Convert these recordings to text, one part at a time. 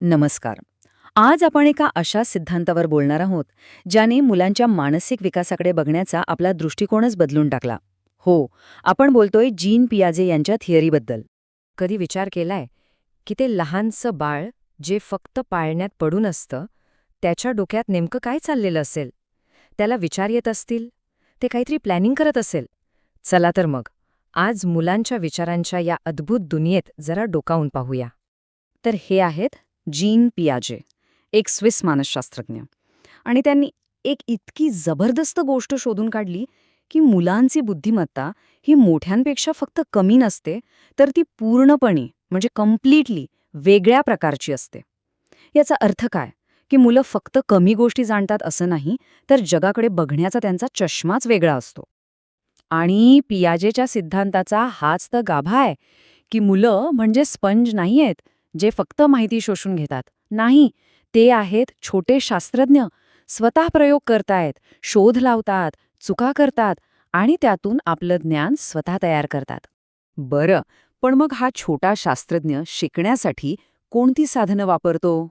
नमस्कार. आज आपण एका अशा सिद्धांतावर बोलणार आहोत ज्याने मुलांच्या मानसिक विकासाकडे बघण्याचा आपला दृष्टिकोनच बदलून टाकला. हो, आपण बोलतोय जीन पियाजे यांच्या थिअरीबद्दल. कधी विचार केलाय की ते लहानसं बाळ जे फक्त पाळण्यात पडून असतं, त्याच्या डोक्यात नेमकं काय चाललेलं असेल? त्याला विचार येत असतील, ते काहीतरी प्लॅनिंग करत असेल. चला तर मग आज मुलांच्या विचारांच्या या अद्भुत दुनियेत जरा डोकावून पाहूया. तर हे आहेत जीन पियाजे, एक स्विस मानसशास्त्रज्ञ. आणि त्यांनी एक इतकी जबरदस्त गोष्ट शोधून काढली की मुलांची बुद्धिमत्ता ही मोठ्यांपेक्षा फक्त कमी नसते, तर ती पूर्णपणे म्हणजे कम्प्लिटली वेगळ्या प्रकारची असते. याचा अर्थ काय की मुलं फक्त कमी गोष्टी जाणतात असं नाही, तर जगाकडे बघण्याचा त्यांचा चष्माच वेगळा असतो. आणि पियाजेच्या सिद्धांताचा हाच तर गाभा आहे की मुलं म्हणजे स्पंज नाही आहेत जे फक्त माहिती शोषून घेतात. नाही, ते आहेत छोटे शास्त्रज्ञ. स्वतः प्रयोग करतायत, शोध लावतात, चुका करतात आणि त्यातून आपलं ज्ञान स्वतः तयार करतात. बरं, पण मग हा छोटा शास्त्रज्ञ शिकण्यासाठी कोणती साधनं वापरतो?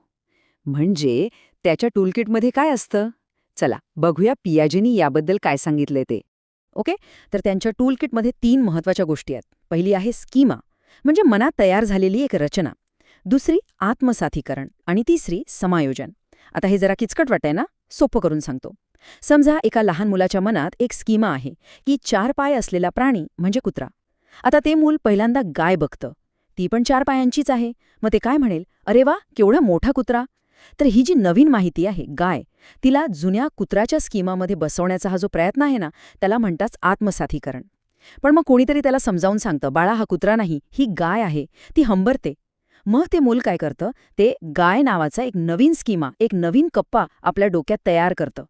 म्हणजे त्याच्या टूलकिटमध्ये काय असतं? चला बघूया पियाजेनी याबद्दल काय सांगितले ते. ओके, तर त्यांच्या टूलकिटमध्ये 3 महत्त्वाच्या गोष्टी आहेत. पहिली आहे स्कीमा, म्हणजे मनात तयार झालेली एक रचना. दुसरी आत्मसाथीकरण आणि तिसरी समायोजन. आता हे जरा किचकट वाटतंय ना? सोपं करून सांगतो. समजा एका लहान मुलाच्या मनात एक स्कीमा आहे की 4 पाय असलेला प्राणी म्हणजे कुत्रा. आता ते मूल पहिल्यांदा गाय बघतं. ती पण 4 पायांचीच आहे. मग ते काय म्हणेल, अरे वा, केवढा मोठा कुत्रा. तर ही जी नवीन माहिती आहे गाय, तिला जुन्या कुत्र्याच्या स्कीमामध्ये बसवण्याचा हा जो प्रयत्न आहे ना, त्याला म्हणतात आत्मसाथीकरण. पण मग कोणीतरी त्याला समजावून सांगतं, बाळा हा कुत्रा नाही, ही गाय आहे. ती हंबरते. मग ते मूल काय करतं, ते गाय नावाचा एक नवीन स्कीमा, एक नवीन कप्पा आपल्या डोक्यात तयार करतं.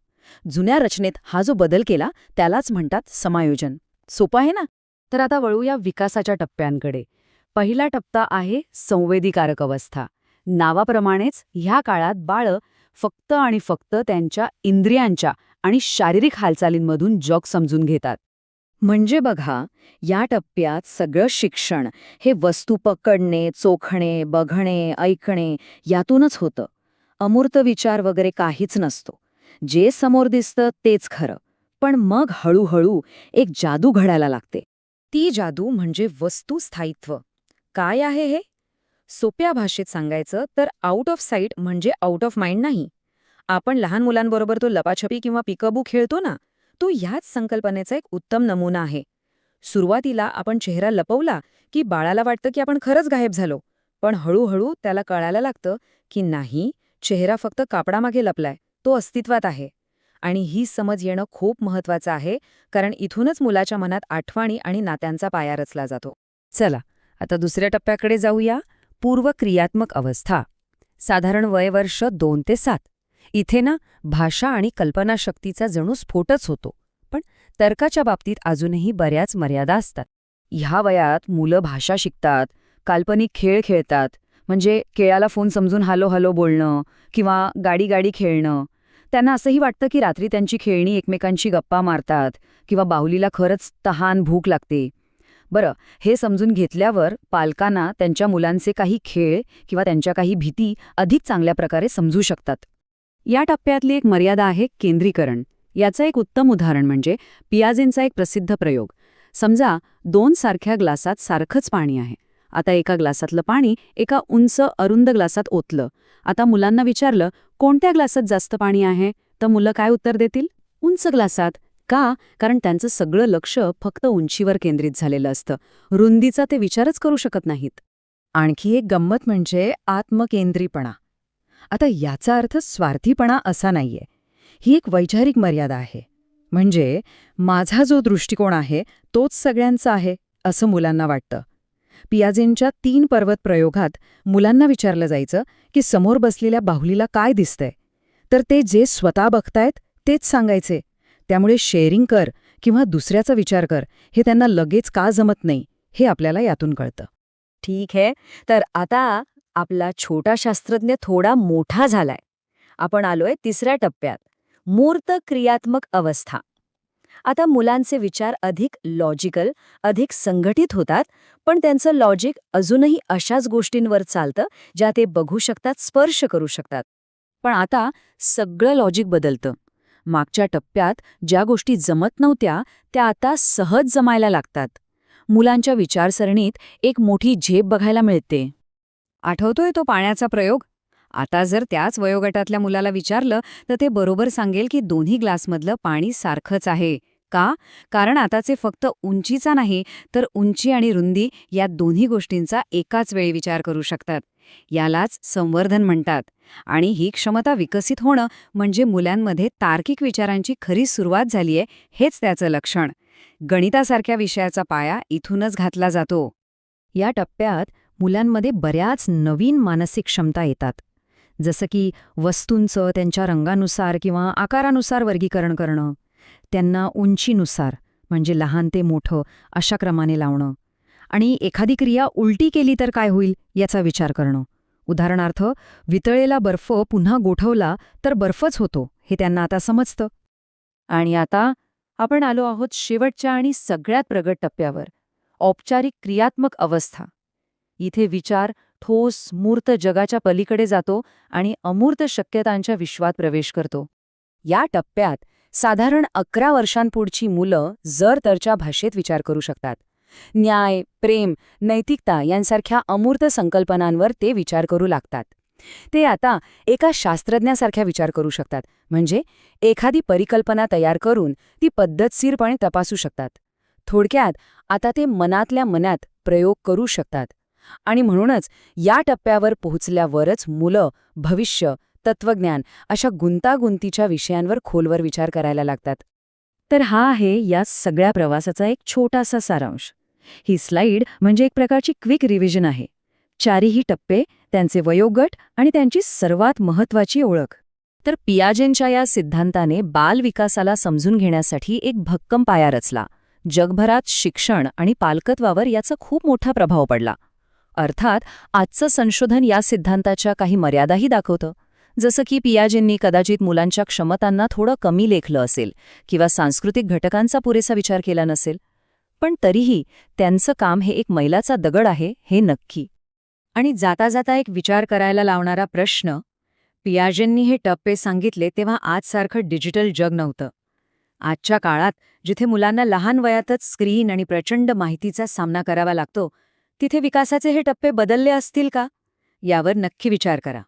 जुन्या रचनेत हा जो बदल केला त्यालाच म्हणतात समायोजन. सोपं आहे ना? तर आता वळूया विकासाच्या टप्प्यांकडे. पहिला टप्पा आहे संवेदीकारक अवस्था. नावाप्रमाणेच ह्या काळात बाळं फक्त आणि फक्त त्यांच्या इंद्रियांच्या आणि शारीरिक हालचालींमधून जग समजून घेतात. म्हणजे बघा, या टप्प्यात सगळं शिक्षण हे वस्तू पकडणे, चोखणे, बघणे, ऐकणे यातूनच होतं. अमूर्त विचार वगैरे काहीच नसतो. जे समोर दिसतं तेच खरं. पण मग हळूहळू एक जादू घडायला लागते. ती जादू म्हणजे वस्तुस्थायित्व. काय आहे हे? सोप्या भाषेत सांगायचं तर आउट ऑफ साईट म्हणजे आउट ऑफ माइंड नाही. आपण लहान मुलांबरोबर तो लपाछपी किंवा पिकअबू खेळतो ना, तो ह्याच संकल्पनेचा एक उत्तम नमुना आहे. सुरुवातीला आपण चेहरा लपवला की बाळाला वाटतं की आपण खरंच गायब झालो. पण हळूहळू त्याला कळायला लागतं की नाही, चेहरा फक्त कापडामागे लपलाय, तो अस्तित्वात आहे. आणि ही समज येणं खूप महत्वाचं आहे, कारण इथूनच मुलाच्या मनात आठवणी आणि नात्यांचा पाया रचला जातो. चला, आता दुसऱ्या टप्प्याकडे जाऊया. पूर्वक्रियात्मक अवस्था. साधारण वयवर्ष 2 ते 7. इथे ना भाषा आणि कल्पनाशक्तीचा जणू स्फोटच होतो. पण तर्काच्या बाबतीत अजूनही बऱ्याच मर्यादा असतात. ह्या वयात मुलं भाषा शिकतात, काल्पनिक खेळ खेळतात, म्हणजे केळ्याला फोन समजून हॅलो हॅलो बोलणं किंवा गाडी गाडी खेळणं. त्यांना असंही वाटतं की रात्री त्यांची खेळणी एकमेकांशी गप्पा मारतात किंवा बाहुलीला खरंच तहान भूक लागते. बरं, हे समजून घेतल्यावर पालकांना त्यांच्या मुलांचे काही खेळ किंवा त्यांच्या काही भीती अधिक चांगल्या प्रकारे समजू शकतात. या टप्प्यातली एक मर्यादा आहे केंद्रीकरण. याचं एक उत्तम उदाहरण म्हणजे पियाजेंचा एक प्रसिद्ध प्रयोग. समजा 2 सारख्या ग्लासात सारखंच पाणी आहे. आता एका ग्लासातलं पाणी एका उंच अरुंद ग्लासात ओतलं. आता मुलांना विचारलं, कोणत्या ग्लासात जास्त पाणी आहे? तर मुलं काय उत्तर देतील? उंच ग्लासात. का? कारण त्यांचं सगळं लक्ष फक्त उंचीवर केंद्रित झालेलं असतं. रुंदीचा ते विचारच करू शकत नाहीत. आणखी एक गंमत म्हणजे आत्मकेंद्रीपणा. आता याचा अर्थ स्वार्थीपणा असा नाहीये. ही एक वैचारिक मर्यादा आहे. म्हणजे माझा जो दृष्टिकोन आहे तोच सगळ्यांचा आहे असं मुलांना वाटतं. पियाजेंच्या 3 पर्वत प्रयोगात मुलांना विचारलं जायचं की समोर बसलेल्या बाहुलीला काय दिसतंय, तर ते जे स्वतः बघतायत तेच सांगायचे. त्यामुळे शेअरिंग कर किंवा दुसऱ्याचा विचार कर हे त्यांना लगेच का जमत नाही हे आपल्याला यातून कळतं. ठीक आहे, तर आता आपला छोटा शास्त्रज्ञ थोडा मोठा झालाय. आपण आलोय तिसऱ्या टप्प्यात, मूर्त क्रियात्मक अवस्था. आता मुलांचे विचार अधिक लॉजिकल, अधिक संघटित होतात, पण त्यांचं लॉजिक अजूनही अशाच गोष्टींवर चालतं ज्या ते बघू शकतात, स्पर्श करू शकतात. पण आता सगळं लॉजिक बदलतं. मागच्या टप्प्यात ज्या गोष्टी जमत नव्हत्या त्या आता सहज जमायला लागतात. मुलांच्या विचारसरणीत एक मोठी झेप बघायला मिळते. आठवतोय तो पाण्याचा प्रयोग? आता जर त्याच वयोगटातल्या मुलाला विचारलं तर ते बरोबर सांगेल की दोन्ही ग्लासमधलं पाणी सारखंच आहे. का? कारण आताचे फक्त उंचीचा नाही तर उंची आणि रुंदी या दोन्ही गोष्टींचा एकाच वेळी विचार करू शकतात. यालाच संवर्धन म्हणतात. आणि ही क्षमता विकसित होणं म्हणजे मुलांमध्ये तार्किक विचारांची खरी सुरुवात झालीये हेच त्याचं लक्षण. गणितासारख्या विषयाचा पाया इथूनच घातला जातो. या टप्प्यात मुलांमध्ये बऱ्याच नवीन मानसिक क्षमता येतात. जसं की वस्तूंचं त्यांच्या रंगानुसार किंवा आकारानुसार वर्गीकरण करणं, त्यांना उंचीनुसार म्हणजे लहान ते मोठं अशा क्रमाने लावणं, आणि एखादी क्रिया उलटी केली तर काय होईल याचा विचार करणं. उदाहरणार्थ, वितळलेला बर्फ पुन्हा गोठवला तर बर्फच होतो हे त्यांना आता समजतं. आणि आता आपण आलो आहोत शेवटच्या आणि सगळ्यात प्रगत टप्प्यावर, औपचारिक क्रियात्मक अवस्था. इथे विचार ठोस मूर्त जगाच्या पलीकडे जातो आणि अमूर्त शक्यतांच्या विश्वात प्रवेश करतो. या टप्प्यात साधारण 11 वर्षांपुढची मुलं जर-तरच्या भाषेत विचार करू शकतात. न्याय, प्रेम, नैतिकता यांसारख्या अमूर्त संकल्पनांवर ते विचार करू लागतात. ते आता एका शास्त्रज्ञासारख्या विचार करू शकतात, म्हणजे एखादी परिकल्पना तयार करून ती पद्धतशीरपणे तपासू शकतात. थोडक्यात आता ते मनातल्या मनात प्रयोग करू शकतात. आणि म्हणूनच या टप्प्यावर पोहोचल्यावरच मुलं भविष्य, तत्वज्ञान अशा गुंतागुंतीच्या विषयांवर खोलवर विचार करायला लागतात. तर हा आहे या सगळ्या प्रवासाचा एक छोटासा सारांश. ही स्लाईड म्हणजे एक प्रकारची क्विक रिव्हिजन आहे. चारही टप्पे, त्यांचे वयोगट आणि त्यांची सर्वात महत्त्वाची ओळख. तर पियाजेंच्या या सिद्धांताने बालविकासाला समजून घेण्यासाठी एक भक्कम पाया रचला. जगभरात शिक्षण आणि पालकत्वावर याचा खूप मोठा प्रभाव पडला. अर्थात आजचं संशोधन या सिद्धांताच्या काही मर्यादाही दाखवतं. जसं की पियाजेंनी कदाचित मुलांच्या क्षमतांना थोडं कमी लेखलं असेल किंवा सांस्कृतिक घटकांचा पुरेसा विचार केला नसेल. पण तरीही त्यांचं काम हे एक मैलाचा दगड आहे हे नक्की. आणि जाता जाता एक विचार करायला लावणारा प्रश्न, पियाजेंनी हे टप्पे सांगितले तेव्हा आजसारखं डिजिटल जग नव्हतं. आजच्या काळात जिथे मुलांना लहान वयातच स्क्रीन आणि प्रचंड माहितीचा सामना करावा लागतो, तिथे विकासाचे हे टप्पे बदलले असतील का? यावर नक्की विचार करा.